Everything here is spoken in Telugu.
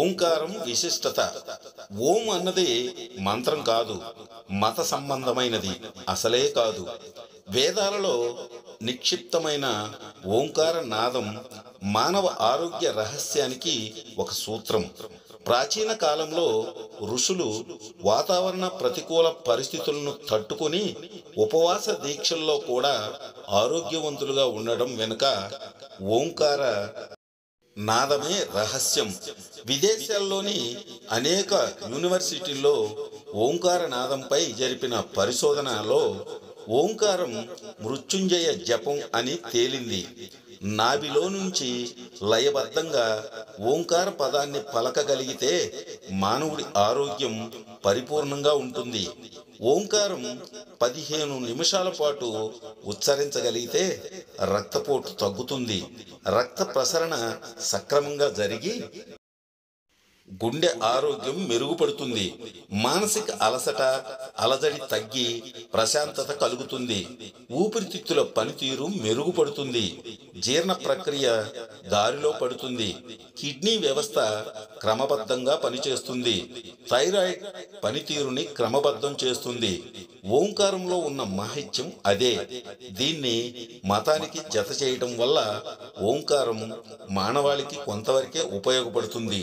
ఓంకారం విశిష్టత. ఓం అన్నది మంత్రం కాదు, మత సంబంధమైనది అసలే కాదు. వేదాలలో నిక్షిప్తమైన ఓంకార నాదం మానవ ఆరోగ్య రహస్యానికి ఒక సూత్రం. ప్రాచీన కాలంలో ఋషులు వాతావరణ ప్రతికూల పరిస్థితులను తట్టుకొని ఉపవాస దీక్షల్లో కూడా ఆరోగ్యవంతులుగా ఉండడం వెనుక ఓంకార నాదమే రహస్యం. విదేశాల్లోని అనేక యూనివర్సిటీల్లో ఓంకార నాదంపై జరిపిన పరిశోధనలో ఓంకారం మృత్యుంజయ జపం అని తేలింది. నాభిలో నుంచి లయబద్ధంగా ఓంకార పదాన్ని పలకగలిగితే మానవుడి ఆరోగ్యం పరిపూర్ణంగా ఉంటుంది. ఓంకారం 15 నిమిషాల పాటు ఉచ్చరించగలిగితే రక్తపోటు తగ్గుతుంది, రక్త ప్రసరణ సక్రమంగా జరిగి గుండె ఆరోగ్యం మెరుగుపడుతుంది, మానసిక అలసట అలజడి తగ్గి ప్రశాంతత కలుగుతుంది, ఊపిరితిత్తుల పనితీరు మెరుగుపడుతుంది, జీర్ణ ప్రక్రియ దారిలో పడుతుంది, కిడ్నీ వ్యవస్థ క్రమబద్ధంగా పనిచేస్తుంది, థైరాయిడ్ పనితీరుని క్రమబద్ధం చేస్తుంది. ఓంకారంలో ఉన్న మహత్యం అదే. దీన్ని మతానికి జత చేయటం వల్ల ఓంకారం మానవాళికి కొంతవరకే ఉపయోగపడుతుంది.